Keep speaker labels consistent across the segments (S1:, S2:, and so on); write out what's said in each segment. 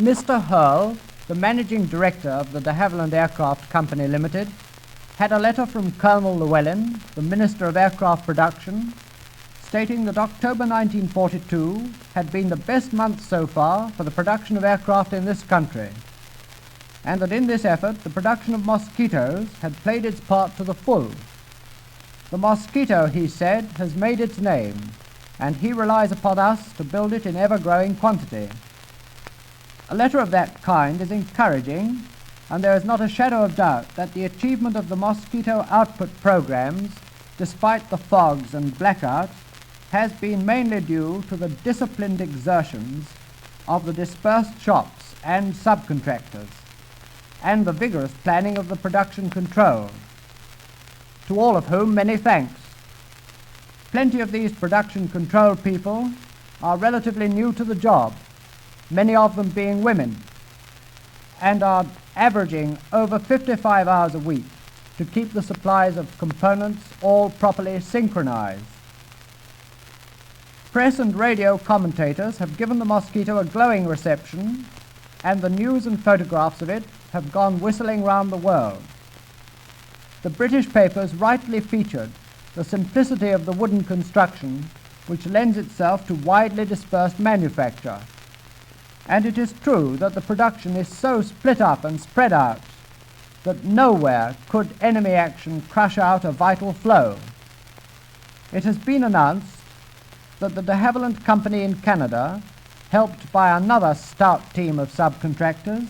S1: Mr. Hurl, the managing director of the de Havilland Aircraft Company Limited, had a letter from Colonel Llewellyn, the Minister of Aircraft Production, stating that October 1942 had been the best month so far for the production of aircraft in this country, and that in this effort the production of Mosquitoes had played its part to the full. The Mosquito, he said, has made its name, and he relies upon us to build it in ever-growing quantity. A letter of that kind is encouraging, and there is not a shadow of doubt that the achievement of the Mosquito output programs, despite the fogs and blackouts, has been mainly due to the disciplined exertions of the dispersed shops and subcontractors, and the vigorous planning of the production control, to all of whom many thanks. Plenty of these production control people are relatively new to the job, many of them being women, and are averaging over 55 hours a week to keep the supplies of components all properly synchronized. Press and radio commentators have given the Mosquito a glowing reception, and the news and photographs of it have gone whistling round the world. The British papers rightly featured the simplicity of the wooden construction, which lends itself to widely dispersed manufacture. And it is true that the production is so split up and spread out that nowhere could enemy action crush out a vital flow. It has been announced that the de Havilland Company in Canada, helped by another stout team of subcontractors,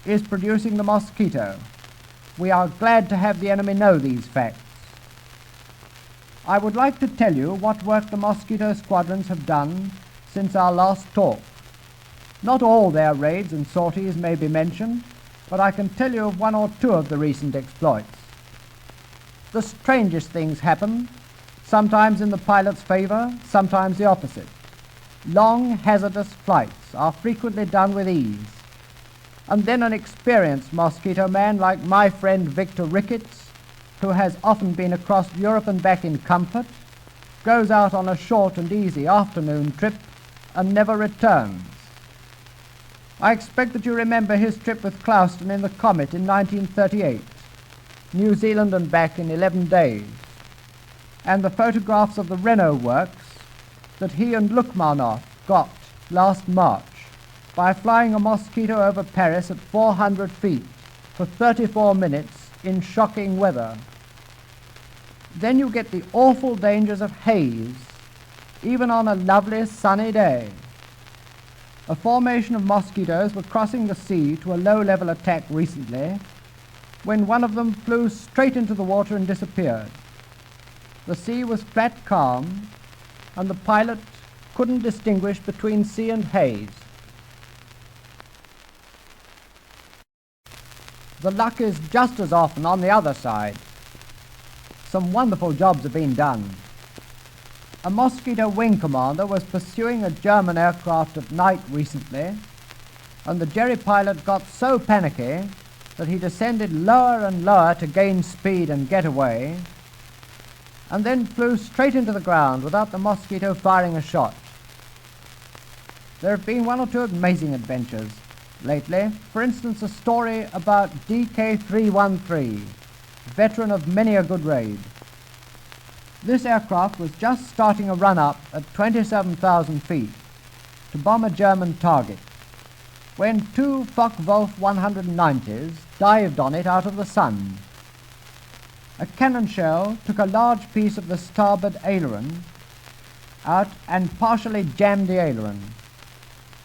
S1: is producing the Mosquito. We are glad to have the enemy know these facts. I would like to tell you what work the Mosquito squadrons have done since our last talk. Not all their raids and sorties may be mentioned, but I can tell you of one or two of the recent exploits. The strangest things happen, sometimes in the pilot's favor, sometimes the opposite. Long, hazardous flights are frequently done with ease, and then an experienced Mosquito man like my friend Victor Ricketts, who has often been across Europe and back in comfort, goes out on a short and easy afternoon trip and never returns. I expect that you remember his trip with Clouston in the Comet in 1938, New Zealand and back in 11 days, and the photographs of the Renault works that he and Lukmanov got last March by flying a Mosquito over Paris at 400 feet for 34 minutes in shocking weather. Then you get the awful dangers of haze, even on a lovely sunny day. A formation of Mosquitoes were crossing the sea to a low-level attack recently, when one of them flew straight into the water and disappeared. The sea was flat calm, and the pilot couldn't distinguish between sea and haze. The luck is just as often on the other side. Some wonderful jobs have been done. A Mosquito wing commander was pursuing a German aircraft at night recently, and the jerry pilot got so panicky that he descended lower and lower to gain speed and get away, and then flew straight into the ground without the Mosquito firing a shot. There have been one or two amazing adventures lately. For instance, a story about DK313, veteran of many a good raid. This aircraft was just starting a run-up at 27,000 feet to bomb a German target when two Focke-Wulf 190s dived on it out of the sun. A cannon shell took a large piece of the starboard aileron out and partially jammed the aileron.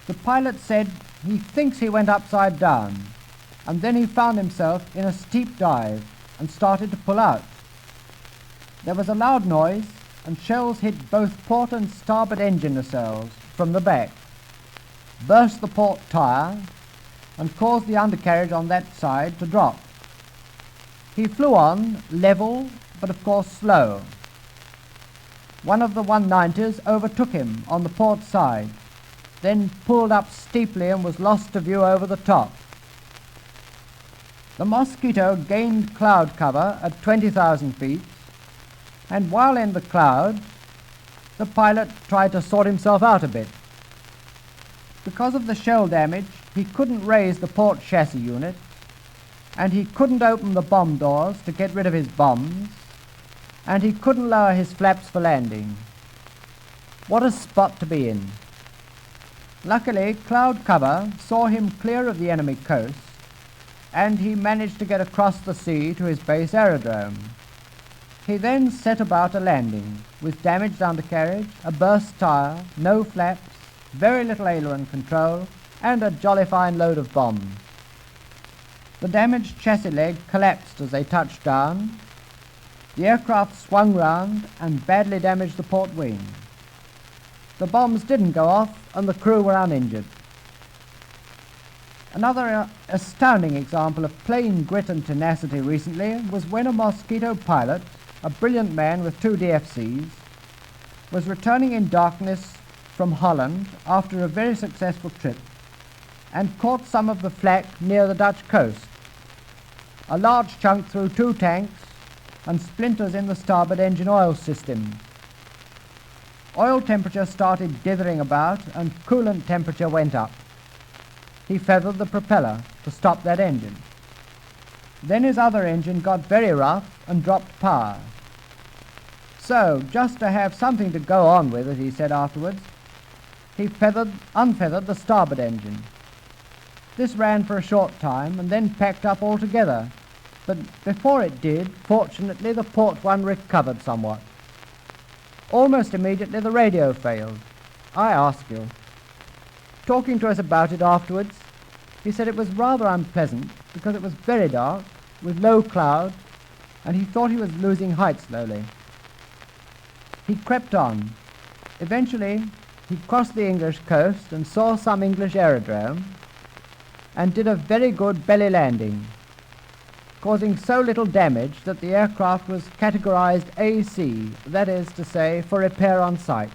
S1: The pilot said he thinks he went upside down, and then he found himself in a steep dive and started to pull out. There was a loud noise, and shells hit both port and starboard engine nacelles from the back, burst the port tire, and caused the undercarriage on that side to drop. He flew on, level, but of course slow. One of the 190s overtook him on the port side, then pulled up steeply and was lost to view over the top. The Mosquito gained cloud cover at 20,000 feet, and while in the cloud, the pilot tried to sort himself out a bit. Because of the shell damage, he couldn't raise the port chassis unit, and he couldn't open the bomb doors to get rid of his bombs, and he couldn't lower his flaps for landing. What a spot to be in. Luckily, cloud cover saw him clear of the enemy coast, and he managed to get across the sea to his base aerodrome. He then set about a landing, with damaged undercarriage, a burst tyre, no flaps, very little aileron control, and a jolly fine load of bombs. The damaged chassis leg collapsed as they touched down. The aircraft swung round and badly damaged the port wing. The bombs didn't go off, and the crew were uninjured. Another astounding example of plain grit and tenacity recently was when a Mosquito pilot, a brilliant man with 2 DFCs, was returning in darkness from Holland after a very successful trip and caught some of the flak near the Dutch coast. A large chunk through 2 tanks and splinters in the starboard engine oil system. Oil temperature started dithering about and coolant temperature went up. He feathered the propeller to stop that engine. Then his other engine got very rough and dropped power. So, just to have something to go on with it, he said afterwards, he unfeathered the starboard engine. This ran for a short time and then packed up altogether, but before it did, fortunately the port one recovered somewhat. Almost immediately the radio failed. I ask you. Talking to us about it afterwards, he said it was rather unpleasant because it was very dark, with low cloud, and he thought he was losing height slowly. He crept on. Eventually, he crossed the English coast and saw some English aerodrome, and did a very good belly landing, causing so little damage that the aircraft was categorized AC, that is to say, for repair on site.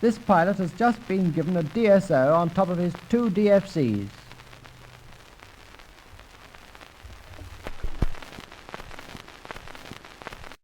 S1: This pilot has just been given a DSO on top of his 2 DFCs.